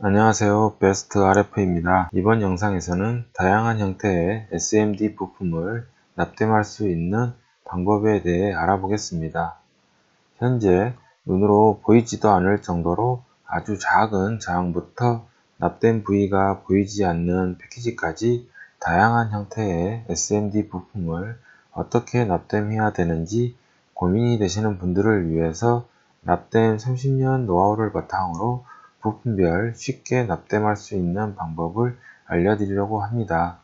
안녕하세요. 베스트 RF입니다. 이번 영상에서는 다양한 형태의 SMD 부품을 납땜할 수 있는 방법에 대해 알아보겠습니다. 현재 눈으로 보이지도 않을 정도로 아주 작은 저항부터 납땜 부위가 보이지 않는 패키지까지 다양한 형태의 SMD 부품을 어떻게 납땜해야 되는지 고민이 되시는 분들을 위해서 납땜 30년 노하우를 바탕으로 부품별 쉽게 납땜할 수 있는 방법을 알려드리려고 합니다.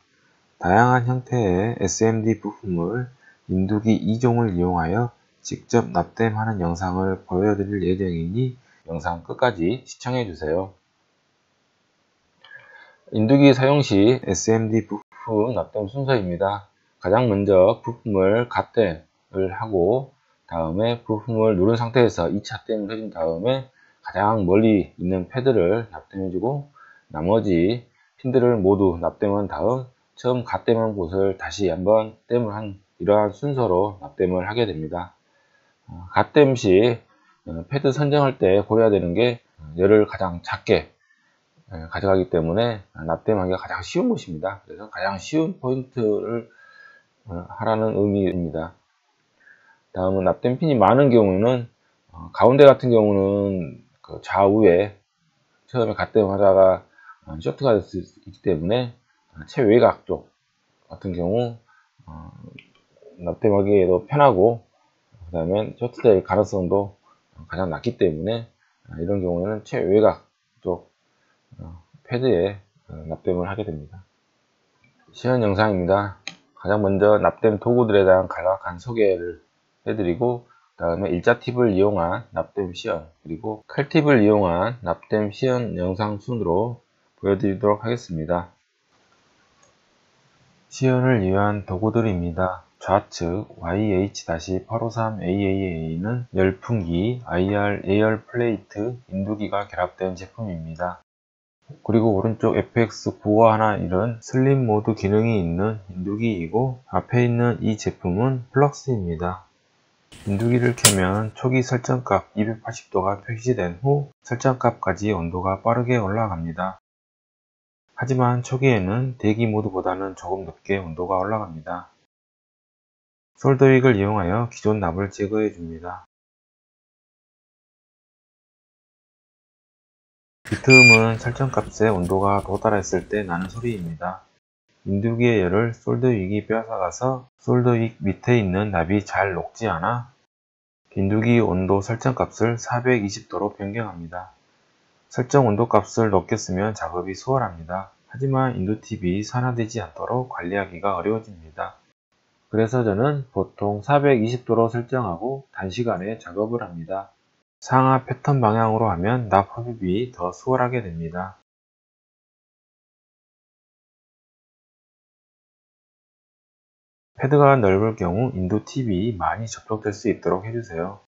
다양한 형태의 SMD 부품을 인두기 2종을 이용하여 직접 납땜하는 영상을 보여드릴 예정이니 영상 끝까지 시청해주세요. 인두기 사용 시 SMD 부품 납땜 순서입니다. 가장 먼저 부품을 갓땜을 하고 다음에 부품을 누른 상태에서 2차 땜을 해준 다음에 가장 멀리 있는 패드를 납땜해주고 나머지 핀들을 모두 납땜한 다음 처음 갓땜한 곳을 다시 한번 땜을 한 이러한 순서로 납땜을 하게 됩니다. 갓땜 시 패드 선정할 때 고려해야 되는 게 열을 가장 작게 가져가기 때문에 납땜하기가 가장 쉬운 곳입니다. 그래서 가장 쉬운 포인트를 하라는 의미입니다. 다음은 납땜 핀이 많은 경우는 가운데 같은 경우는 그 좌우에 처음에 갓땜하다가 쇼트가 될 수 있기 때문에 최외곽 쪽 같은 경우 납땜하기에도 편하고 그 다음에 쇼트될 가능성도 가장 낮기 때문에 이런 경우에는 최외곽 쪽 패드에 납땜을 하게 됩니다. 시연 영상입니다. 가장 먼저 납땜 도구들에 대한 간략한 소개를 해드리고 그 다음에 일자 팁을 이용한 납땜 시연 그리고 칼팁을 이용한 납땜 시연 영상 순으로 보여드리도록 하겠습니다. 시연을 위한 도구들입니다. 좌측 YH-853AAA는 열풍기, IR 에어 플레이트, 인두기가 결합된 제품입니다. 그리고 오른쪽 FX951은 슬림 모드 기능이 있는 인두기이고 앞에 있는 이 제품은 플럭스입니다. 인두기를 켜면 초기 설정값 280도가 표시된 후 설정값까지 온도가 빠르게 올라갑니다. 하지만 초기에는 대기 모드보다는 조금 높게 온도가 올라갑니다. 솔더윅을 이용하여 기존 납을 제거해 줍니다. 비트음은 설정값의 온도가 도달했을 때 나는 소리입니다. 인두기의 열을 솔더윅이 빼앗아가서 솔더윅 밑에 있는 납이 잘 녹지 않아 인두기 온도 설정값을 420도로 변경합니다. 설정 온도값을 높게 쓰면 작업이 수월합니다. 하지만 인두팁이 산화되지 않도록 관리하기가 어려워집니다. 그래서 저는 보통 420도로 설정하고 단시간에 작업을 합니다. 상하 패턴 방향으로 하면 납 흡입이 더 수월하게 됩니다. 패드가 넓을 경우 인두팁이 많이 접촉될 수 있도록 해주세요.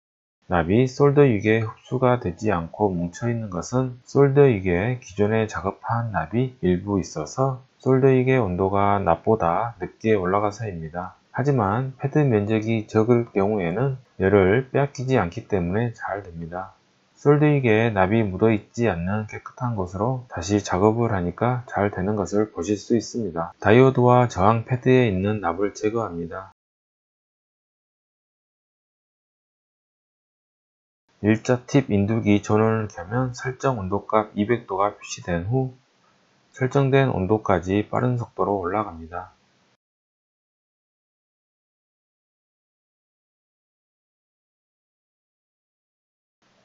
납이 솔더윅에 흡수가 되지 않고 뭉쳐있는 것은 솔더윅에 기존에 작업한 납이 일부 있어서 솔더윅의 온도가 납보다 늦게 올라가서입니다. 하지만 패드 면적이 적을 경우에는 열을 빼앗기지 않기 때문에 잘 됩니다. 솔더윅에 납이 묻어있지 않는 깨끗한 곳으로 다시 작업을 하니까 잘 되는 것을 보실 수 있습니다. 다이오드와 저항 패드에 있는 납을 제거합니다. 일자 팁 인두기 전원을 켜면 설정 온도값 200도가 표시된 후 설정된 온도까지 빠른 속도로 올라갑니다.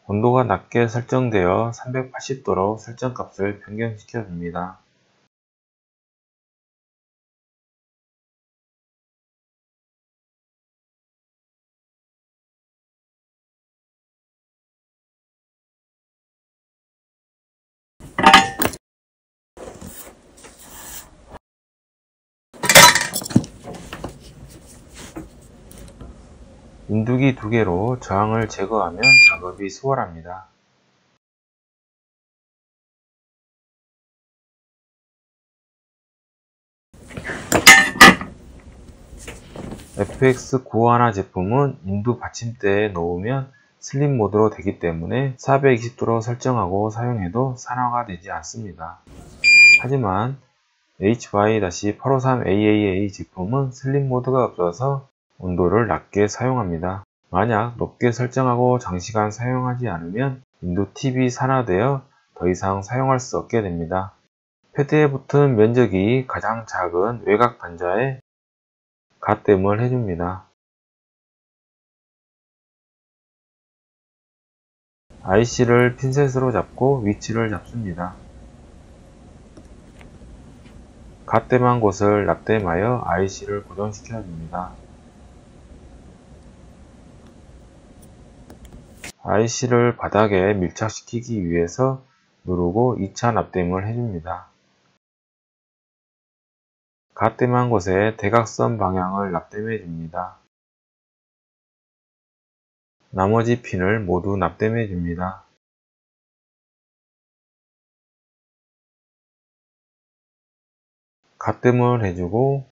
온도가 낮게 설정되어 380도로 설정값을 변경시켜 줍니다. 인두기 2개로 저항을 제거하면 작업이 수월합니다. FX951 제품은 인두 받침대에 놓으면 슬립 모드로 되기 때문에 420도로 설정하고 사용해도 산화가 되지 않습니다. 하지만 HY-853AAA 제품은 슬립 모드가 없어서 온도를 낮게 사용합니다. 만약 높게 설정하고 장시간 사용하지 않으면 인도 팁이 산화되어 더 이상 사용할 수 없게 됩니다. 패드에 붙은 면적이 가장 작은 외곽 단자에 갓댐을 해줍니다. IC를 핀셋으로 잡고 위치를 잡습니다. 갓댐한 곳을 납땜하여 IC를 고정시켜 줍니다. IC를 바닥에 밀착시키기 위해서 누르고 2차 납땜을 해줍니다. 갓댐한 곳에 대각선 방향을 납땜해 줍니다. 나머지 핀을 모두 납땜해 줍니다. 갓댐을 해주고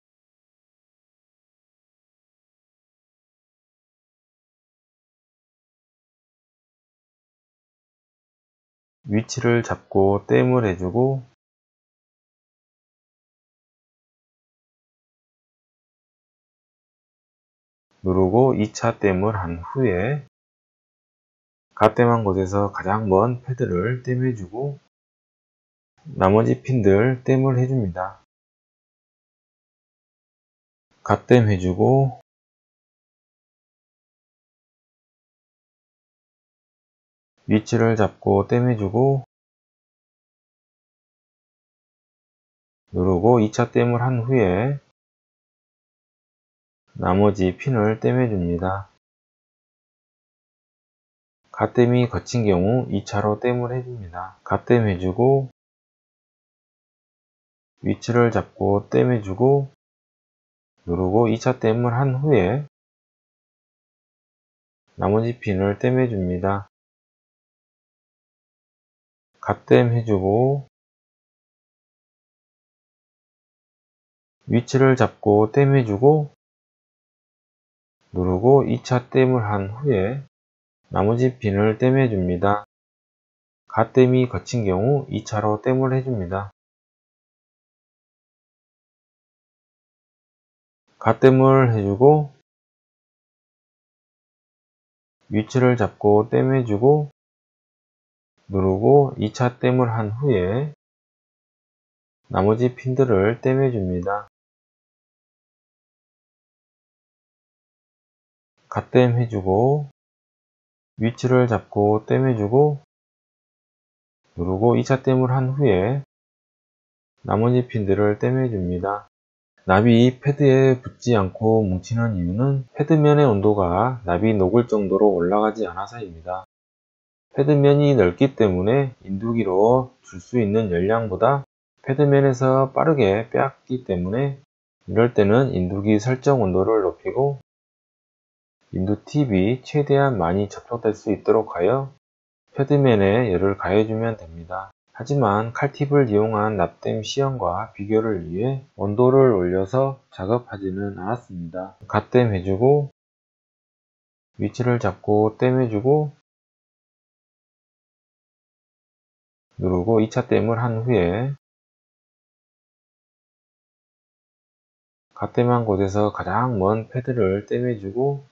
위치를 잡고 댐을 해주고 누르고 2차 댐을 한 후에 갓댐한 곳에서 가장 먼 패드를 댐해주고 나머지 핀들 댐을 해줍니다. 갓댐 해주고 위치를 잡고 댐해주고 누르고 2차 댐을 한 후에 나머지 핀을 댐해줍니다. 갓댐이 거친 경우 2차로 댐을 해줍니다. 갓댐 해주고 위치를 잡고 댐해주고 누르고 2차 댐을 한 후에 나머지 핀을 댐해줍니다. 갓댐 해주고 위치를 잡고 댐해주고 누르고 2차 댐을 한 후에 나머지 핀을 댐해줍니다. 갓댐이 거친 경우 2차로 댐을 해줍니다. 갓댐을 해주고 위치를 잡고 댐해주고 누르고 2차 댐을 한 후에 나머지 핀들을 댐해줍니다. 갓댐 해주고 위치를 잡고 댐해주고 누르고 2차 댐을 한 후에 나머지 핀들을 댐해줍니다. 납이 패드에 붙지 않고 뭉치는 이유는 패드면의 온도가 납이 녹을 정도로 올라가지 않아서입니다. 패드면이 넓기 때문에 인두기로 줄 수 있는 열량보다 패드면에서 빠르게 빼앗기 때문에 이럴 때는 인두기 설정 온도를 높이고 인두 팁이 최대한 많이 접촉될 수 있도록 하여 패드면에 열을 가해주면 됩니다. 하지만 칼팁을 이용한 납땜 시험과 비교를 위해 온도를 올려서 작업하지는 않았습니다. 갓댐 해주고 위치를 잡고 댐 해주고 누르고 2차 댐을 한 후에 갓댐한 곳에서 가장 먼 패드를 댐해주고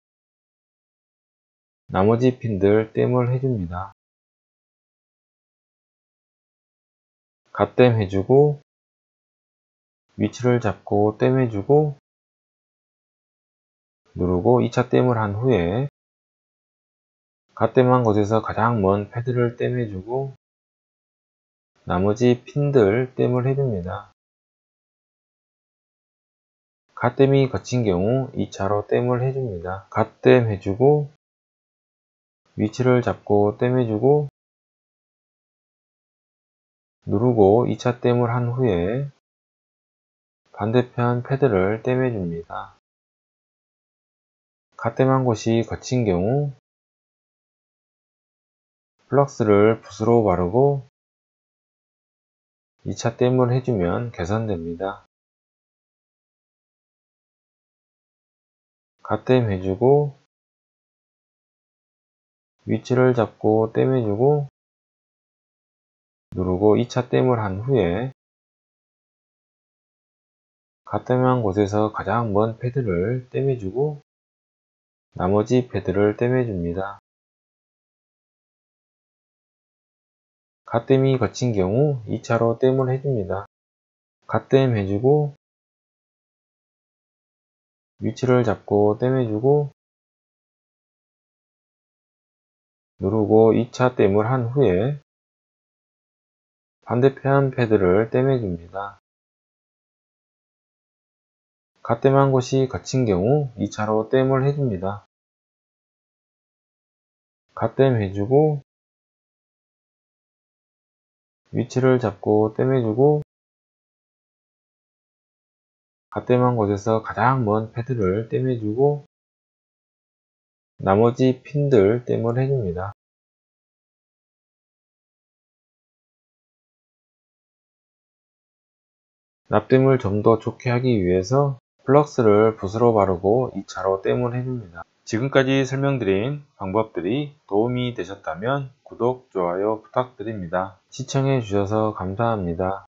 나머지 핀들 댐을 해줍니다. 갓댐 해주고 위치를 잡고 댐해주고 누르고 2차 댐을 한 후에 갓댐한 곳에서 가장 먼 패드를 댐해주고 나머지 핀들 댐을 해줍니다. 갓댐이 거친 경우 2차로 댐을 해줍니다. 갓댐 해주고 위치를 잡고 댐해주고 누르고 2차 댐을 한 후에 반대편 패드를 댐해줍니다. 갓댐한 곳이 거친 경우 플럭스를 붓으로 바르고 2차 댐을 해주면 개선됩니다. 갓댐 해주고 위치를 잡고 땜해주고 누르고 2차 땜을 한 후에 가땜한 곳에서 가장 먼 패드를 땜해주고 나머지 패드를 땜해줍니다. 갓땜이 거친 경우 2차로 땜을 해줍니다. 갓땜 해주고 위치를 잡고 땜해주고 누르고 2차 땜을 한 후에 반대편 패드를 땜해줍니다. 갓땜한 곳이 거친 경우 2차로 땜을 해줍니다. 갓땜 해주고 위치를 잡고 땜해주고 갓땜한 곳에서 가장 먼 패드를 땜해주고 나머지 핀들 땜을 해줍니다. 납땜을 좀 더 좋게 하기 위해서 플럭스를 붓으로 바르고 2차로 땜을 해줍니다. 지금까지 설명드린 방법들이 도움이 되셨다면 구독, 좋아요 부탁드립니다. 시청해 주셔서 감사합니다.